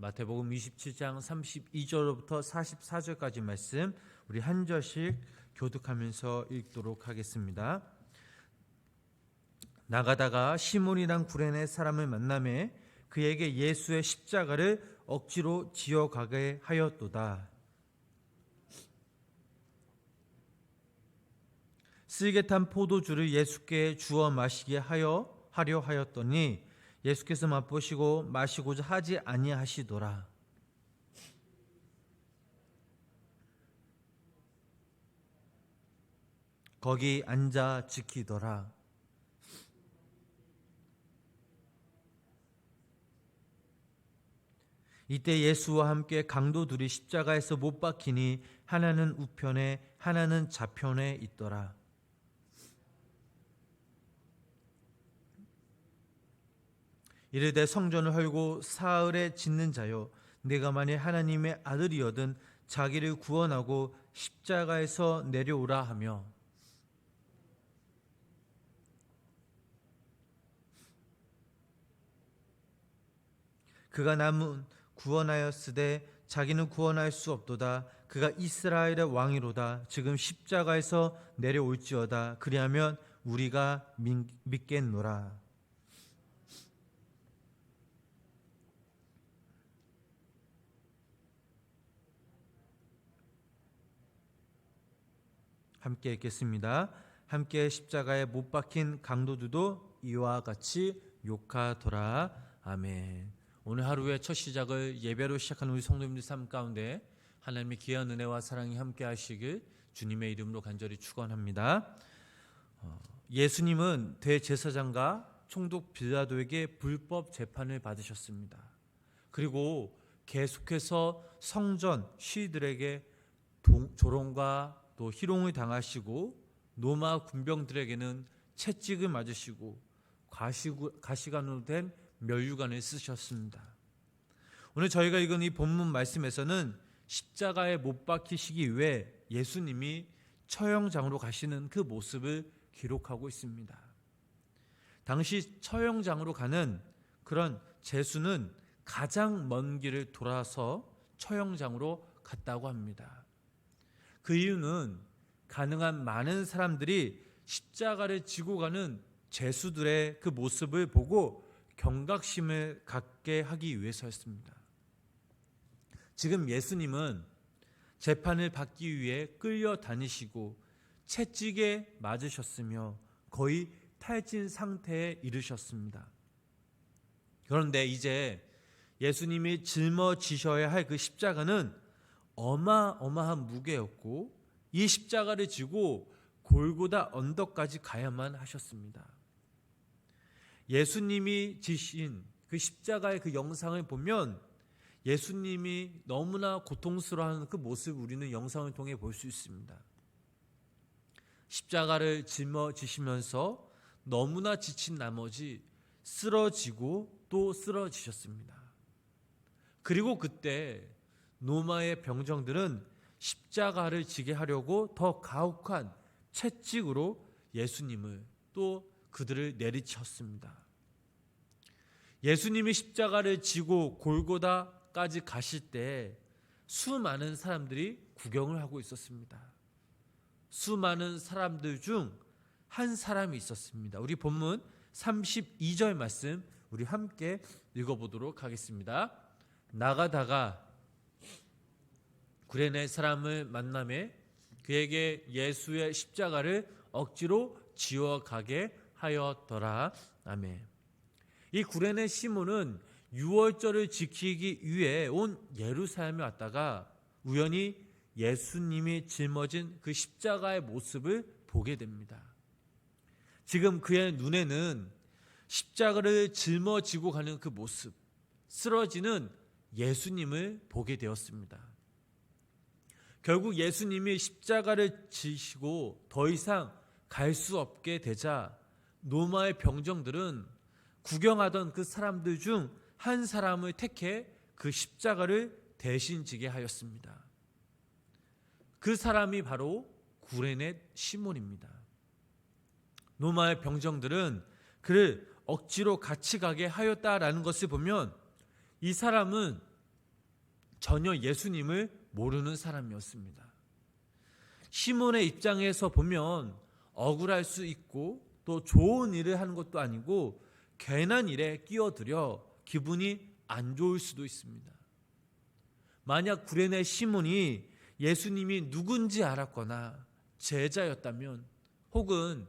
마태복음 27장 32절부터 44절까지 말씀 우리 한 절씩 교독하면서 읽도록 하겠습니다. 나가다가 시몬이란 구레네 사람을 만나매 그에게 예수의 십자가를 억지로 지어가게 하였도다. 쓸개 탄 포도주를 예수께 주어 마시게 하려 하였더니 예수께서 맛보시고 마시고자 하지 아니하시더라. 거기 앉아 지키더라. 이때 예수와 함께 강도 둘이 십자가에서 못 박히니 하나는 우편에 하나는 좌편에 있더라. 이르되 성전을 헐고 사흘에 짓는 자여, 내가 만일 하나님의 아들이거든 자기를 구원하고 십자가에서 내려오라 하며, 그가 남은 구원하였으되 자기는 구원할 수 없도다. 그가 이스라엘의 왕이로다. 지금 십자가에서 내려올지어다. 그리하면 우리가 믿겠노라. 함께 읽겠습니다. 함께 십자가에 못 박힌 강도들도 이와 같이 욕하더라. 아멘. 오늘 하루의 첫 시작을 예배로 시작하는 우리 성도님들 삶 가운데 하나님의 귀한 은혜와 사랑이 함께 하시길 주님의 이름으로 간절히 축원합니다. 예수님은 대제사장과 총독 빌라도에게 불법 재판을 받으셨습니다. 그리고 계속해서 성전 시위들에게 조롱과 또 희롱을 당하시고 로마 군병들에게는 채찍을 맞으시고 가시관으로 된 면류관을 쓰셨습니다. 오늘 저희가 읽은 이 본문 말씀에서는 십자가에 못 박히시기 위해 예수님이 처형장으로 가시는 그 모습을 기록하고 있습니다. 당시 처형장으로 가는 그런 제수는 가장 먼 길을 돌아서 처형장으로 갔다고 합니다. 그 이유는 가능한 많은 사람들이 십자가를 지고 가는 제수들의 그 모습을 보고 경각심을 갖게 하기 위해서였습니다. 지금 예수님은 재판을 받기 위해 끌려다니시고 채찍에 맞으셨으며 거의 탈진 상태에 이르셨습니다. 그런데 이제 예수님이 짊어지셔야 할 그 십자가는 어마어마한 무게였고 이 십자가를 지고 골고다 언덕까지 가야만 하셨습니다. 예수님이 지신 그 십자가의 그 영상을 보면 예수님이 너무나 고통스러워하는 그 모습을 우리는 영상을 통해 볼 수 있습니다. 십자가를 짊어지시면서 너무나 지친 나머지 쓰러지고 또 쓰러지셨습니다. 그리고 그때 로마의 병정들은 십자가를 지게 하려고 더 가혹한 채찍으로 예수님을 또 그들을 내리쳤습니다. 예수님이 십자가를 지고 골고다까지 가실 때 수많은 사람들이 구경을 하고 있었습니다. 수많은 사람들 중 한 사람이 있었습니다. 우리 본문 32절 말씀 우리 함께 읽어보도록 하겠습니다. 나가다가 구레네 사람을 만나매 그에게 예수의 십자가를 억지로 지어가게 하였더라. 아멘. 이 구레네 시몬은 유월절을 지키기 위해 온 예루살렘에 왔다가 우연히 예수님이 짊어진 그 십자가의 모습을 보게 됩니다. 지금 그의 눈에는 십자가를 짊어지고 가는 그 모습, 쓰러지는 예수님을 보게 되었습니다. 결국 예수님이 십자가를 지시고 더 이상 갈 수 없게 되자 로마의 병정들은 구경하던 그 사람들 중 한 사람을 택해 그 십자가를 대신 지게 하였습니다. 그 사람이 바로 구레네 시몬입니다. 로마의 병정들은 그를 억지로 같이 가게 하였다라는 것을 보면 이 사람은 전혀 예수님을 모르는 사람이었습니다. 시몬의 입장에서 보면 억울할 수 있고 또 좋은 일을 하는 것도 아니고 괜한 일에 끼어들여 기분이 안 좋을 수도 있습니다. 만약 구레네 시몬이 예수님이 누군지 알았거나 제자였다면, 혹은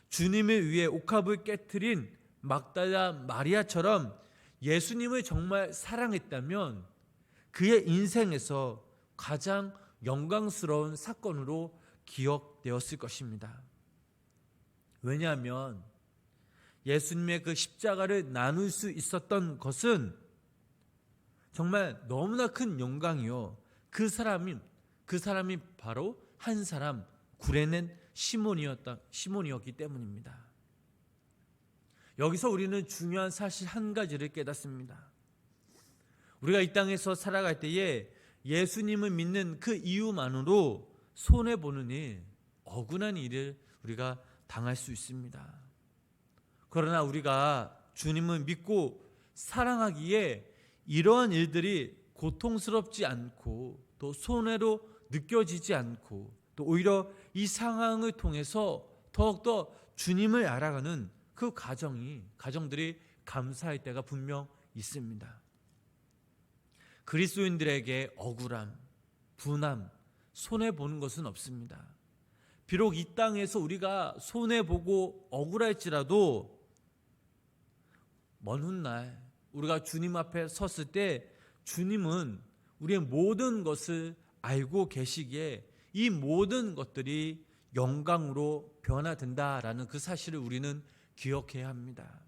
주님을 위해 옥합을 깨트린 막달라 마리아처럼 예수님을 정말 사랑했다면 그의 인생에서 가장 영광스러운 사건으로 기억되었을 것입니다. 왜냐하면 예수님의 그 십자가를 나눌 수 있었던 것은 정말 너무나 큰 영광이요, 그 사람이 바로 한 사람, 구레네 시몬이었기 때문입니다. 여기서 우리는 중요한 사실 한 가지를 깨닫습니다. 우리가 이 땅에서 살아갈 때에 예수님을 믿는 그 이유만으로 손해보는 일, 억울한 일을 우리가 당할 수 있습니다. 그러나 우리가 주님을 믿고 사랑하기에 이러한 일들이 고통스럽지 않고 또 손해로 느껴지지 않고 또 오히려 이 상황을 통해서 더욱더 주님을 알아가는 그 가정들이 감사할 때가 분명 있습니다. 그리스도인들에게 억울함, 분함, 손해보는 것은 없습니다. 비록 이 땅에서 우리가 손해보고 억울할지라도 먼 훗날 우리가 주님 앞에 섰을 때 주님은 우리의 모든 것을 알고 계시기에 이 모든 것들이 영광으로 변화된다라는 그 사실을 우리는 기억해야 합니다.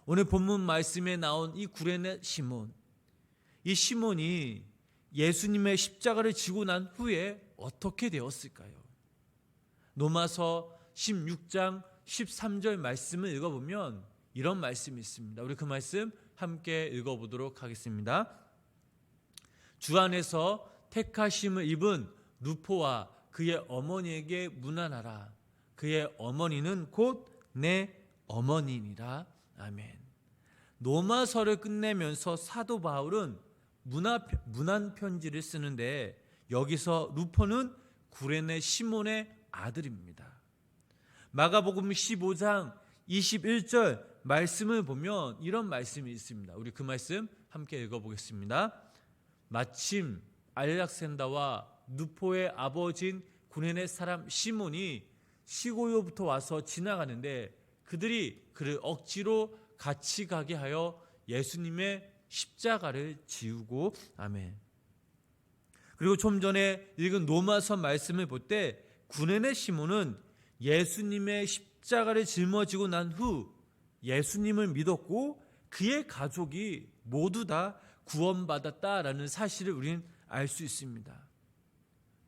오늘 본문 말씀에 나온 이 구레네 시몬, 이 시몬이 예수님의 십자가를 지고 난 후에 어떻게 되었을까요? 로마서 16장 13절 말씀을 읽어보면 이런 말씀이 있습니다. 우리 그 말씀 함께 읽어보도록 하겠습니다. 주 안에서 택하심을 입은 루포와 그의 어머니에게 문안하라. 그의 어머니는 곧 내 어머니니라. 아멘. 로마서를 끝내면서 사도 바울은 문안 편지를 쓰는데 여기서 루포는 구레네 시몬의 아들입니다. 마가복음 15장 21절 말씀을 보면 이런 말씀이 있습니다. 우리 그 말씀 함께 읽어보겠습니다. 마침 알렉산더와 루포의 아버지인 구레네 사람 시몬이 시골로부터 와서 지나가는데 그들이 그를 억지로 같이 가게 하여 예수님의 십자가를 지우고, 아멘. 그리고 좀 전에 읽은 로마서 말씀을 볼 때 구레네 시몬은 예수님의 십자가를 짊어지고 난 후 예수님을 믿었고 그의 가족이 모두 다 구원받았다라는 사실을 우리는 알 수 있습니다.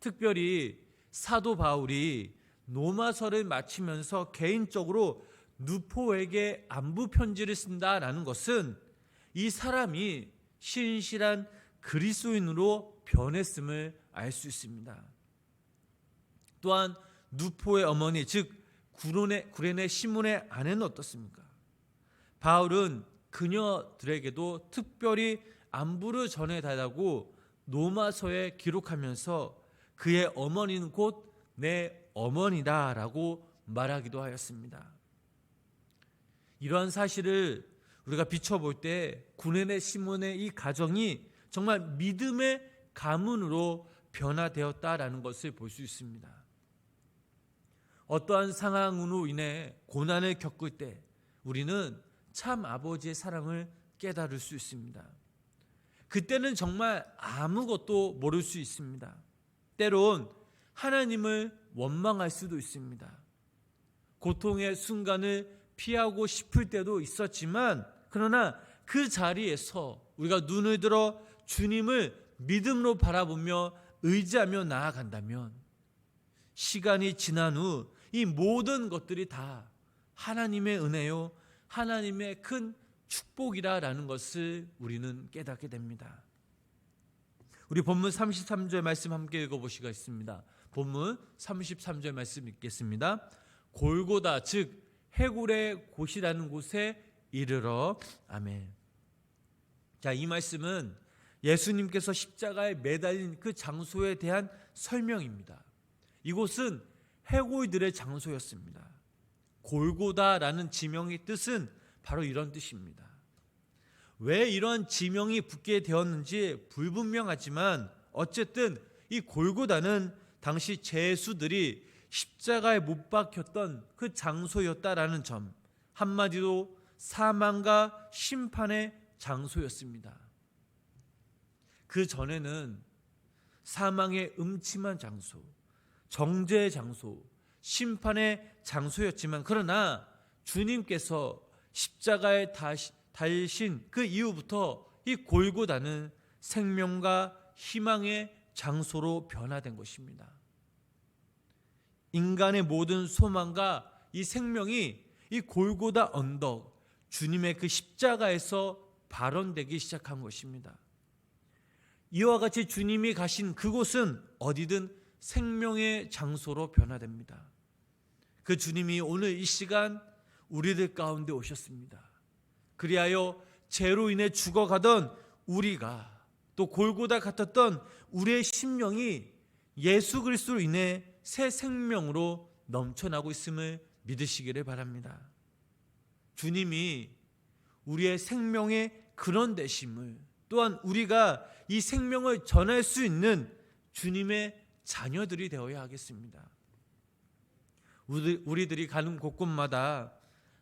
특별히 사도 바울이 로마서를 마치면서 개인적으로 루포에게 안부 편지를 쓴다라는 것은 이 사람이 신실한 그리스도인으로 변했음을 알 수 있습니다. 또한 루포의 어머니, 즉 구레네 시몬의 아내는 어떻습니까? 바울은 그녀들에게도 특별히 안부를 전해달라고 로마서에 기록하면서 그의 어머니는 곧 내 어머니다 라고 말하기도 하였습니다. 이러한 사실을 우리가 비춰볼 때 구레네 시몬의 이 가정이 정말 믿음의 가문으로 변화되었다라는 것을 볼 수 있습니다. 어떠한 상황으로 인해 고난을 겪을 때 우리는 참 아버지의 사랑을 깨달을 수 있습니다. 그때는 정말 아무것도 모를 수 있습니다. 때론 하나님을 원망할 수도 있습니다. 고통의 순간을 피하고 싶을 때도 있었지만, 그러나 그 자리에서 우리가 눈을 들어 주님을 믿음으로 바라보며 의지하며 나아간다면 시간이 지난 후 이 모든 것들이 다 하나님의 은혜요, 하나님의 큰 축복이라는 것을 우리는 깨닫게 됩니다. 우리 본문 33절 말씀 함께 읽어보시겠습니다. 본문 33절 말씀 읽겠습니다. 골고다 즉 해골의 곳이라는 곳에 이르러, 아멘. 자, 이 말씀은 예수님께서 십자가에 매달린 그 장소에 대한 설명입니다. 이곳은 해골들의 장소였습니다. 골고다라는 지명의 뜻은 바로 이런 뜻입니다. 왜 이런 지명이 붙게 되었는지 불분명하지만 어쨌든 이 골고다는 당시 죄수들이 십자가에 못 박혔던 그 장소였다라는 점, 한마디로 사망과 심판의 장소였습니다. 그 전에는 사망의 음침한 장소, 정죄의 장소, 심판의 장소였지만 그러나 주님께서 십자가에 달신 그 이후부터 이 골고다는 생명과 희망의 장소로 변화된 것입니다. 인간의 모든 소망과 이 생명이 이 골고다 언덕, 주님의 그 십자가에서 발원되기 시작한 것입니다. 이와 같이 주님이 가신 그곳은 어디든 생명의 장소로 변화됩니다. 그 주님이 오늘 이 시간 우리들 가운데 오셨습니다. 그리하여 죄로 인해 죽어가던 우리가, 또 골고다 같았던 우리의 심령이 예수 그리스도로 인해 새 생명으로 넘쳐나고 있음을 믿으시기를 바랍니다. 주님이 우리의 생명의 근원 되심을, 또한 우리가 이 생명을 전할 수 있는 주님의 자녀들이 되어야 하겠습니다. 우리들이 가는 곳곳마다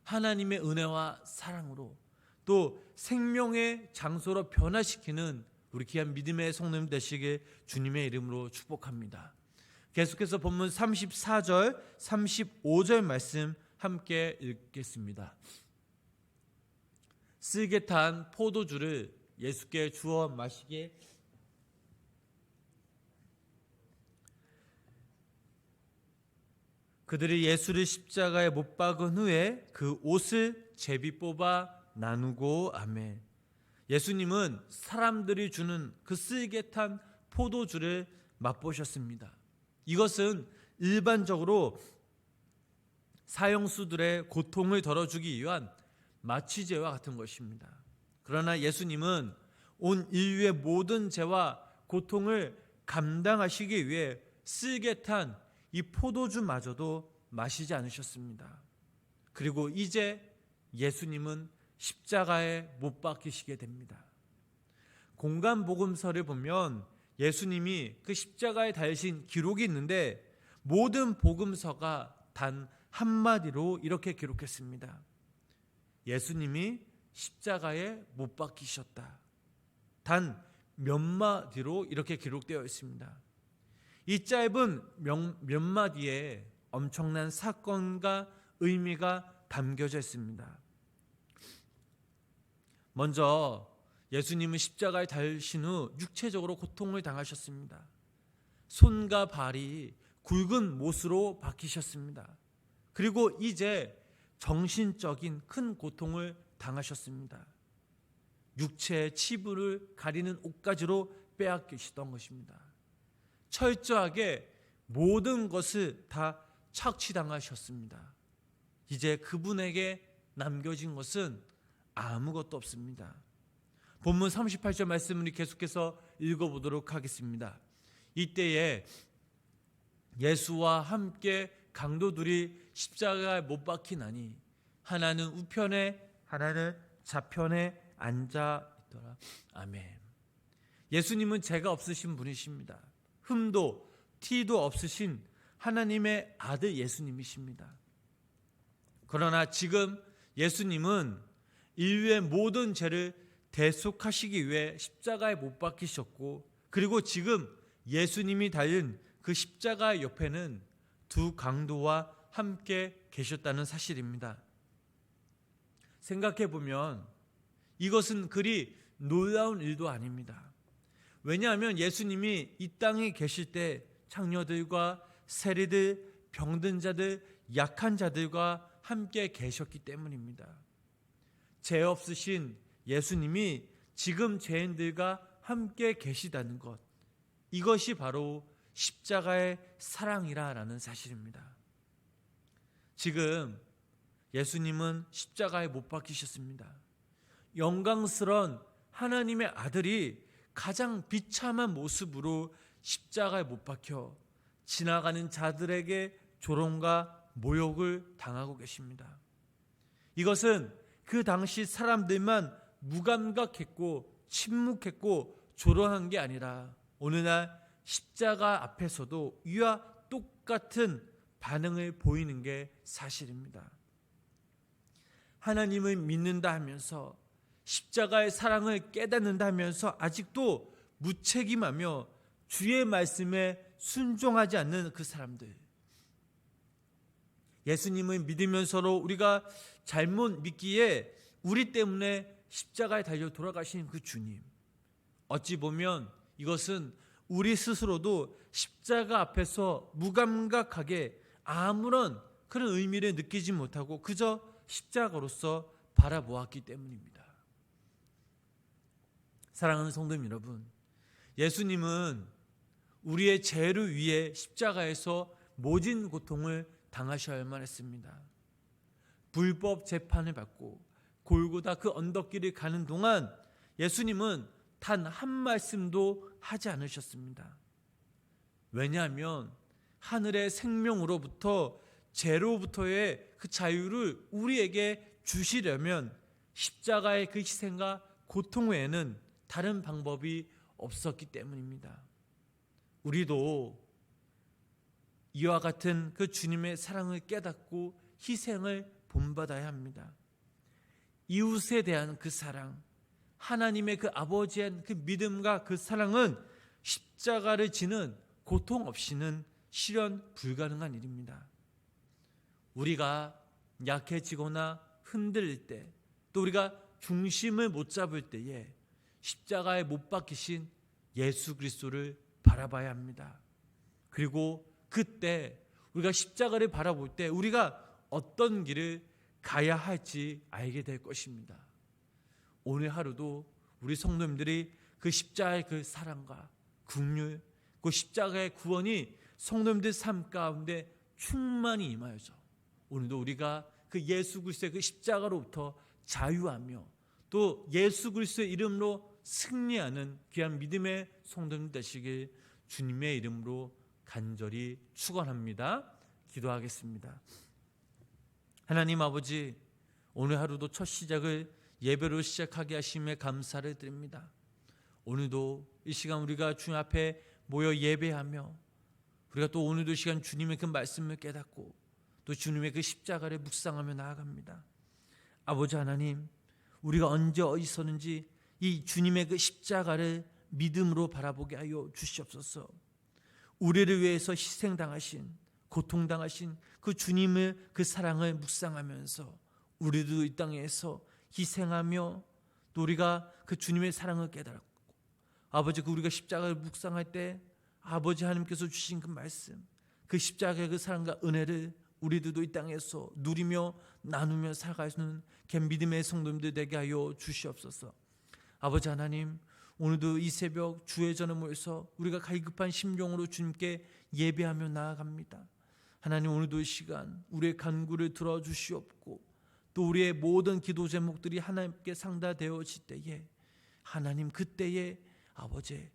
하나님의 은혜와 사랑으로 또 생명의 장소로 변화시키는 우리 귀한 믿음의 성도님 되시길 주님의 이름으로 축복합니다. 계속해서 본문 34절, 35절 말씀 함께 읽겠습니다. 쓸개 탄 포도주를 예수께 주어 마시게 그들이 예수를 십자가에 못 박은 후에 그 옷을 제비 뽑아 나누고 아멘. 예수님은 사람들이 주는 그 쓸개 탄 포도주를 맛보셨습니다. 이것은 일반적으로 사형수들의 고통을 덜어주기 위한 마취제와 같은 것입니다. 그러나 예수님은 온 인류의 모든 죄와 고통을 감당하시기 위해 쓸개 탄 이 포도주마저도 마시지 않으셨습니다. 그리고 이제 예수님은 십자가에 못 박히시게 됩니다. 공간복음서를 보면 예수님이 그 십자가에 달리신 기록이 있는데 모든 복음서가 단 한마디로 이렇게 기록했습니다. 예수님이 십자가에 못 박히셨다. 단 몇 마디로 이렇게 기록되어 있습니다. 이 짧은 몇 마디에 엄청난 사건과 의미가 담겨져 있습니다. 먼저 예수님은 십자가에 달리신 후 육체적으로 고통을 당하셨습니다. 손과 발이 굵은 못으로 박히셨습니다. 그리고 이제 정신적인 큰 고통을 당하셨습니다. 육체의 치부를 가리는 옷가지로 빼앗기시던 것입니다. 철저하게 모든 것을 다 착취당하셨습니다. 이제 그분에게 남겨진 것은 아무것도 없습니다. 본문 38절 말씀을 계속해서 읽어보도록 하겠습니다. 이때에 예수와 함께 강도들이 십자가에 못 박히나니 하나는 우편에 하나는 좌편에 앉아 있더라. 아멘. 예수님은 죄가 없으신 분이십니다. 흠도 티도 없으신 하나님의 아들 예수님이십니다. 그러나 지금 예수님은 인류의 모든 죄를 대속하시기 위해 십자가에 못 박히셨고, 그리고 지금 예수님이 달린 그 십자가 옆에는 두 강도와 함께 계셨다는 사실입니다. 생각해 보면 이것은 그리 놀라운 일도 아닙니다. 왜냐하면 예수님이 이 땅에 계실 때 창녀들과 세리들, 병든 자들, 약한 자들과 함께 계셨기 때문입니다. 죄 없으신 예수님이 지금 죄인들과 함께 계시다는 것, 이것이 바로 십자가의 사랑이라는 사실입니다. 지금 예수님은 십자가에 못 박히셨습니다. 영광스러운 하나님의 아들이 가장 비참한 모습으로 십자가에 못 박혀 지나가는 자들에게 조롱과 모욕을 당하고 계십니다. 이것은 그 당시 사람들만 무감각했고 침묵했고 조롱한 게 아니라 오늘날 십자가 앞에서도 이와 똑같은 반응을 보이는 게 사실입니다. 하나님을 믿는다 하면서 십자가의 사랑을 깨닫는다 하면서 아직도 무책임하며 주의 말씀에 순종하지 않는 그 사람들, 예수님을 믿으면서도 우리가 잘못 믿기에 우리 때문에 십자가에 달려 돌아가신 그 주님, 어찌 보면 이것은 우리 스스로도 십자가 앞에서 무감각하게 아무런 그런 의미를 느끼지 못하고 그저 십자가로서 바라보았기 때문입니다. 사랑하는 성도 여러분, 예수님은 우리의 죄를 위해 십자가에서 모진 고통을 당하셔야만 했습니다. 불법 재판을 받고 골고다 그 언덕길을 가는 동안 예수님은 단 한 말씀도 하지 않으셨습니다. 왜냐하면 하늘의 생명으로부터 죄로부터의 그 자유를 우리에게 주시려면 십자가의 그 희생과 고통 외에는 다른 방법이 없었기 때문입니다. 우리도 이와 같은 그 주님의 사랑을 깨닫고 희생을 본받아야 합니다. 이웃에 대한 그 사랑, 하나님의 그 아버지의 그 믿음과 그 사랑은 십자가를 지는 고통 없이는 실현 불가능한 일입니다. 우리가 약해지거나 흔들릴 때, 또 우리가 중심을 못 잡을 때에 십자가에 못 박히신 예수 그리스도를 바라봐야 합니다. 그리고 그때 우리가 십자가를 바라볼 때 우리가 어떤 길을 가야 할지 알게 될 것입니다. 오늘 하루도 우리 성도님들이 그 십자가의 그 사랑과 긍휼, 그 십자가의 구원이 성도님들 삶 가운데 충만히 임하여서 오늘도 우리가 그 예수 그리스도의 그 십자가로부터 자유하며 또 예수 그리스도의 이름으로 승리하는 귀한 믿음의 성도님 되시길 주님의 이름으로 간절히 축원합니다. 기도하겠습니다. 하나님 아버지, 오늘 하루도 첫 시작을 예배로 시작하게 하심에 감사를 드립니다. 오늘도 이 시간 우리가 주님 앞에 모여 예배하며 우리가 또 오늘도 이 시간 주님의 그 말씀을 깨닫고 또 주님의 그 십자가를 묵상하며 나아갑니다. 아버지 하나님, 우리가 언제 어디서는지 이 주님의 그 십자가를 믿음으로 바라보게 하여 주시옵소서. 우리를 위해서 희생당하신, 고통당하신 그 주님의 그 사랑을 묵상하면서 우리도 이 땅에서 희생하며 또 우리가 그 주님의 사랑을 깨달았고 아버지, 그 우리가 십자가를 묵상할 때 아버지 하나님께서 주신 그 말씀, 그 십자가의 그 사랑과 은혜를 우리들도 이 땅에서 누리며 나누며 살아갈 수 있는 믿음의 성도님들 되게 하여 주시옵소서. 아버지 하나님, 오늘도 이 새벽 주의 전에 모여서 우리가 갈급한 심령으로 주님께 예배하며 나아갑니다. 하나님, 오늘도 이 시간 우리의 간구를 들어주시옵고 또 우리의 모든 기도 제목들이 하나님께 상달되어질 때에 하나님, 그때에 아버지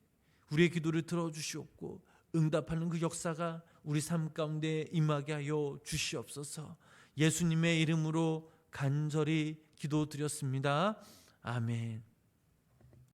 우리의 기도를 들어주시옵고 응답하는 그 역사가 우리 삶 가운데 임하게 하여 주시옵소서. 예수님의 이름으로 간절히 기도드렸습니다. 아멘.